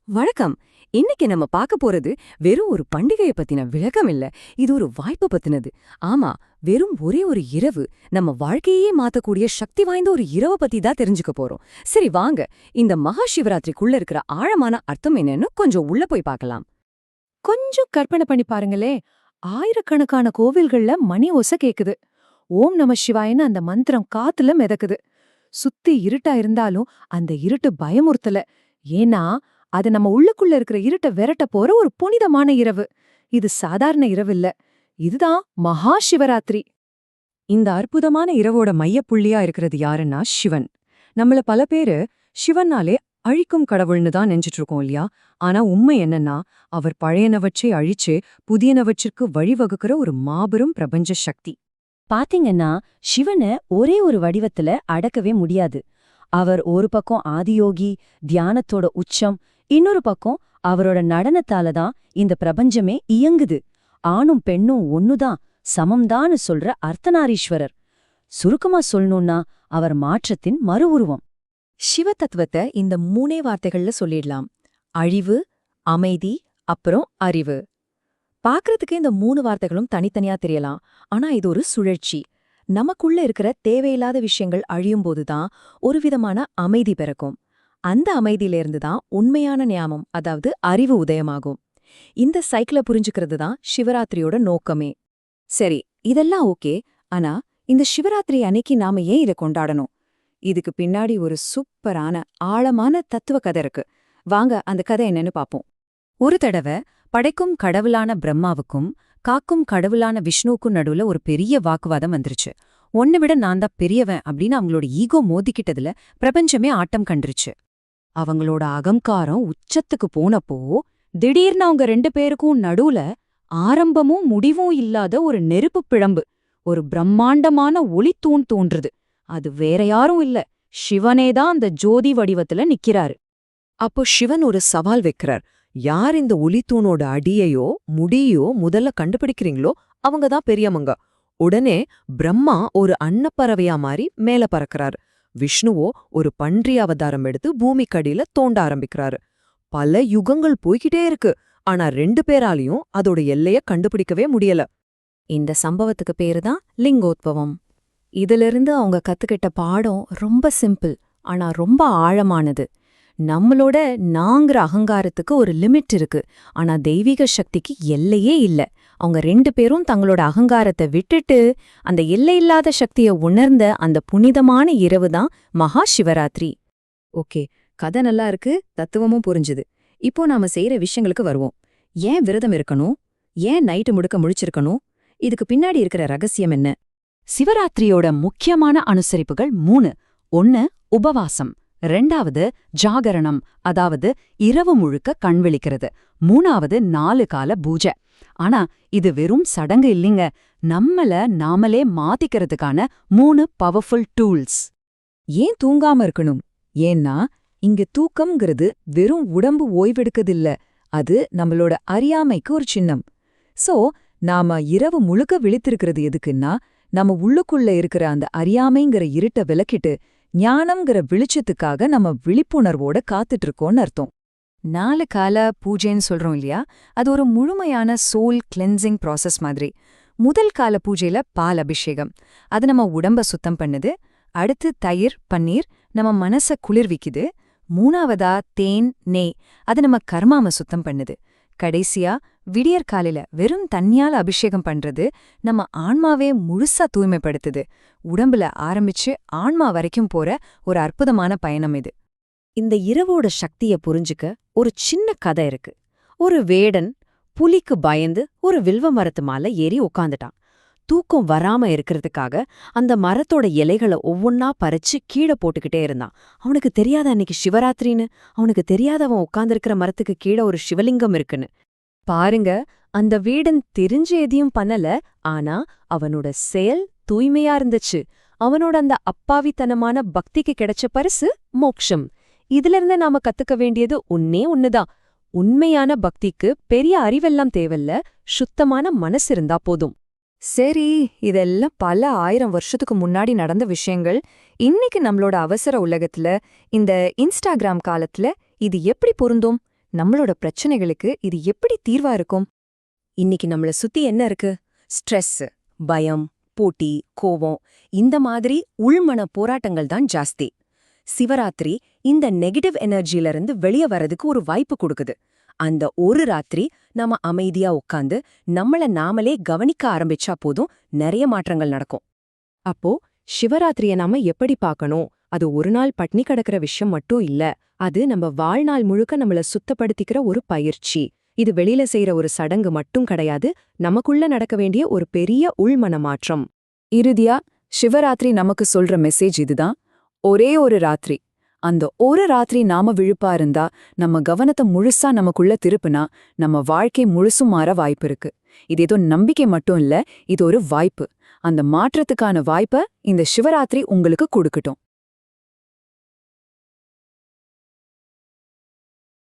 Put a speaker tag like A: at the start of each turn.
A: வணக்கம். இன்னைக்கு நம்ம பார்க்க போறது வெறும் ஒரு பண்டிகைய பத்தின விளக்கம் இல்ல. இது ஒரு வாய்ப்பு பத்தினது. ஆமா, வெறும் ஒரே ஒரு இரவு நம்ம வாழ்க்கையே மாத்தக்கூடிய சக்தி வாய்ந்த ஒரு இரவு பத்தி தான் தெரிஞ்சுக்க போறோம். சரி வாங்க, இந்த மகா சிவராத்திரிக்குள்ள இருக்கிற ஆழமான அர்த்தம் என்னன்னு கொஞ்சம் உள்ள போய் பார்க்கலாம்.
B: கொஞ்சம் கற்பனை பண்ணி பாருங்களே. ஆயிரக்கணக்கான கோவில்கள்ல மணி ஓசை கேக்குது. ஓம் நம சிவாயன்னு அந்த மந்திரம் காத்துல மிதக்குது. சுத்தி இருட்டா இருந்தாலும் அந்த இருட்டு பயமுறுத்தல. ஏன்னா அது நம்ம உள்ளுக்குள்ள இருக்கிற இருட்ட விரட்ட போற ஒரு புனிதமான இரவு. இது சாதாரண இரவு இல்ல. இதுதான் மகா சிவராத்திரி.
C: இந்த அற்புதமான இரவோட மையப்புள்ளியா இருக்கிறது யாருன்னா சிவன். நம்மள பல பேரு சிவன்னாலே அழிக்கும் கடவுள்னு தான் நெஞ்சிட்டு இருக்கோம் இல்லையா? ஆனா உண்மை என்னன்னா, அவர் பழையனவற்றை அழிச்சு புதியனவற்றிற்கு வழிவகுக்கிற ஒரு மாபெரும் பிரபஞ்ச சக்தி.
D: பாத்தீங்கன்னா சிவனை ஒரே ஒரு வடிவத்துல அடக்கவே முடியாது. அவர் ஒரு பக்கம் ஆதியோகி, தியானத்தோட உச்சம், இன்னொரு பக்கம் அவரோட நடனத்தால தான் இந்த பிரபஞ்சமே இயங்குது. ஆணும் பெண்ணும் ஒன்னுதான், சமம்தான்னு சொல்ற அர்த்தநாரீஸ்வரர். சுருக்கமா சொல்லணும்னா அவர் மாற்றத்தின் மறு உருவம்.
B: சிவ தத்துவத்தை இந்த மூணே வார்த்தைகள்ல சொல்லிடலாம். அழிவு, அமைதி, அப்புறம் அறிவு. பாக்குறதுக்கு இந்த மூணு வார்த்தைகளும் தனித்தனியா தெரியலாம். ஆனா இது ஒரு சுழற்சி. நமக்குள்ள இருக்கிற தேவையில்லாத விஷயங்கள் அழியும்போதுதான் ஒரு விதமான அமைதி பிறக்கும். அந்த அமைதியிலிருந்து தான் உண்மையான ஞானம், அதாவது அறிவு உதயமாகும். இந்த சைக்கிள புரிஞ்சுக்கிறது தான் சிவராத்திரியோட நோக்கமே. சரி, இதெல்லாம் ஓகே. ஆனா இந்த சிவராத்திரி அன்னைக்கு நாம ஏன் இதை கொண்டாடணும்? இதுக்கு பின்னாடி ஒரு சூப்பரான ஆழமான தத்துவ கதை இருக்கு. வாங்க அந்த கதை என்னன்னு பாப்போம்.
D: ஒரு தடவை படைக்கும் கடவுளான பிரம்மாவுக்கும் காக்கும் கடவுளான விஷ்ணுவுக்கும் நடுவுல ஒரு பெரிய வாக்குவாதம் வந்துருச்சு. ஒன்னு விட நான் தான் பெரியவன் அப்படின்னு அவங்களோட ஈகோ மோதிக்கிட்டதுல பிரபஞ்சமே ஆட்டம் கண்டுருச்சு.
C: அவங்களோட அகங்காரம் உச்சத்துக்கு போனப்போ திடீர்னு அவங்க ரெண்டு பேருக்கும் நடுவுல ஆரம்பமும் முடிவும் இல்லாத ஒரு நெருப்பு பிழம்பு, ஒரு பிரம்மாண்டமான ஒளித்தூண் தோன்றுது. அது வேற யாரும் இல்ல, சிவனேதான் அந்த ஜோதி வடிவத்துல நிக்கிறாரு.
B: அப்போ சிவன் ஒரு சவால் வைக்கிறார். யார் இந்த ஒளித்தூணோட அடியையோ முடியோ முதல்ல கண்டுபிடிக்கிறீங்களோ அவங்க தான் பெரியவங்க. உடனே பிரம்மா ஒரு அன்னப்பறவையா மாறி மேல பறக்கிறாரு. விஷ்ணுவோ ஒரு பன்றி அவதாரம் எடுத்து பூமிக்கடியில தோண்ட ஆரம்பிக்கிறாரு. பல யுகங்கள் போய்கிட்டே இருக்கு. ஆனா ரெண்டு பேராலையும் அதோட எல்லைய கண்டுபிடிக்கவே முடியல. இந்த சம்பவத்துக்கு பேருதான் லிங்கோத்பவம். இதிலிருந்து அவங்க கத்துக்கிட்ட பாடம் ரொம்ப சிம்பிள், ஆனா ரொம்ப ஆழமானது. நம்மளோட நாங்கிற அகங்காரத்துக்கு ஒரு லிமிட் இருக்கு, ஆனா தெய்வீக சக்திக்கு எல்லையே இல்ல. அவங்க ரெண்டு பேரும் தங்களோட அகங்காரத்தை விட்டுட்டு அந்த எல்லையில்லாத சக்தியை உணர்ந்த அந்த புனிதமான இரவு தான் மகா சிவராத்திரி. ஓகே, கதை நல்லா இருக்கு, தத்துவமும் புரிஞ்சுது. இப்போ நாம செய்யற விஷயங்களுக்கு வருவோம். ஏன் விரதம் இருக்கணும்? ஏன் நைட்டு முழுக்க முழிச்சிருக்கணும்? இதுக்கு பின்னாடி இருக்கிற ரகசியம் என்ன?
C: சிவராத்திரியோட முக்கியமான அனுசரிப்புகள் 3. 1 உபவாசம், 2வது ஜாகரணம், அதாவது இரவு முழுக்க கண் விழிக்கிறது, 3வது 4 கால பூஜை. ஆனா இது வெறும் சடங்கு இல்லைங்க, நம்மள நாமளே மாத்திக்கிறதுக்கான 3 பவர்ஃபுல் டூல்ஸ்.
B: ஏன் தூங்காம இருக்கணும்? ஏன்னா இங்க தூக்கம்ங்கிறது வெறும் உடம்பு ஓய்வெடுக்கதில்ல, அது நம்மளோட அறியாமைக்கு ஒரு சின்னம். சோ நாம இரவு முழுக்க விழித்திருக்கிறது எதுக்குன்னா, நம்ம உள்ளுக்குள்ள இருக்கிற அந்த அறியாமைங்கிற இருட்ட விலக்கிட்டு ஞானம்ங்கிற வெளிச்சத்துக்காக நம்ம விழிப்புணர்வோட காத்துட்டு இருக்கோம்னு அர்த்தம். 4 கால பூஜைன்னு சொல்றோம் இல்லையா? அது ஒரு முழுமையான சோல் கிளென்சிங் ப்ராசஸ் மாதிரி. முதல் கால பூஜையில பால் அபிஷேகம், அது நம்ம உடம்ப சுத்தம் பண்ணுது. அடுத்து தயிர், பன்னீர், நம்ம மனச குளிர்விக்குது. 3வதா தேன், நெய், அது நம்ம கர்மாம சுத்தம் பண்ணுது. கடைசியா விடியற் காலையில வெறும் தண்ணியால அபிஷேகம் பண்றது நம்ம ஆன்மாவே முழுசா தூய்மைப்படுத்துது. உடம்புல ஆரம்பிச்சு ஆன்மா வரைக்கும் போற ஒரு அற்புதமான பயணம் இது. இந்த இரவோட சக்திய புரிஞ்சுக்க ஒரு சின்ன கதை இருக்கு. ஒரு வேடன் புலிக்கு பயந்து ஒரு வில்வ மரத்து மேல ஏறி உட்காந்துட்டான். தூக்கம் வராம இருக்கிறதுக்காக அந்த மரத்தோட இலைகளை ஒவ்வொன்னா பறிச்சு கீழே போட்டுக்கிட்டே இருந்தான். அவனுக்கு தெரியாத அன்னைக்கு சிவராத்திரின்னு, அவனுக்கு தெரியாத அவன் உட்கார்ந்திருக்கிற மரத்துக்கு கீழே ஒரு சிவலிங்கம் இருக்குன்னு. பாருங்க, அந்த வேடன் தெரிஞ்சு எதையும் பண்ணல, ஆனா அவனோட செயல் தூய்மையா இருந்துச்சு. அவனோட அந்த அப்பாவித்தனமான பக்திக்கு கிடைச்ச பரிசு மோக்ஷம். இதுல இருந்து நாம கத்துக்க வேண்டியது ஒண்ணுதான். உண்மையான பக்திக்கு பெரிய அறிவெல்லாம் தேவையில்ல, சுத்தமான மனசு இருந்தா போதும். சரி, இதெல்லாம் பல 1000 வருஷத்துக்கு முன்னாடி நடந்த விஷயங்கள். இன்னைக்கு நம்மளோட அவசர உலகத்துல, இந்த இன்ஸ்டாகிராம் காலத்துல இது எப்படி பொருந்தும்? நம்மளோட பிரச்சனைகளுக்கு இது எப்படி தீர்வா இருக்கும்?
D: இன்னைக்கு நம்மள சுத்தி என்ன இருக்கு? ஸ்ட்ரெஸ், பயம், போட்டி, கோவம், இந்த மாதிரி உள்மன போராட்டங்கள் தான் ஜாஸ்தி. சிவராத்திரி இந்த நெகட்டிவ் எனர்ஜில இருந்து வெளிய வரதுக்கு ஒரு வாய்ப்பு கொடுக்குது. அந்த ஒரு ராத்திரி நாம அமைதியா உட்கார்ந்து நம்மள நாமளே கவனிக்க ஆரம்பிச்சா போதும், நிறைய மாற்றங்கள் நடக்கும்.
E: அப்போ சிவராத்திரிய நாம எப்படி பார்க்கணும்? அது ஒரு நாள் பட்னி கிடக்கிற விஷயம் மட்டும் இல்ல, அது நம்ம வாழ்நாள் முழுக்க நம்மள சுத்தப்படுத்திக்கிற ஒரு பயிற்சி. இது வெளியில செய்யற ஒரு சடங்கு மட்டும் கிடையாது, நமக்குள்ள நடக்க வேண்டிய ஒரு பெரிய உள்மன மாற்றம்.
B: இறுதியா சிவராத்திரி நமக்கு சொல்ற மெசேஜ் இதுதான்: ஒரே ஒரு ராத்திரி. அந்த ஒரு ராத்திரி நாம விழுப்பா இருந்தா, நம்ம கவனத்தை முழுசா நமக்குள்ள திருப்புனா, நம்ம வாழ்க்கை முழுசும் மாற வாய்ப்பு இருக்கு. இது ஏதோ நம்பிக்கை மட்டும் இல்ல, இது ஒரு வாய்ப்பு. அந்த மாற்றத்துக்கான வாய்ப்பை இந்த சிவராத்திரி உங்களுக்கு கொடுக்கட்டும்.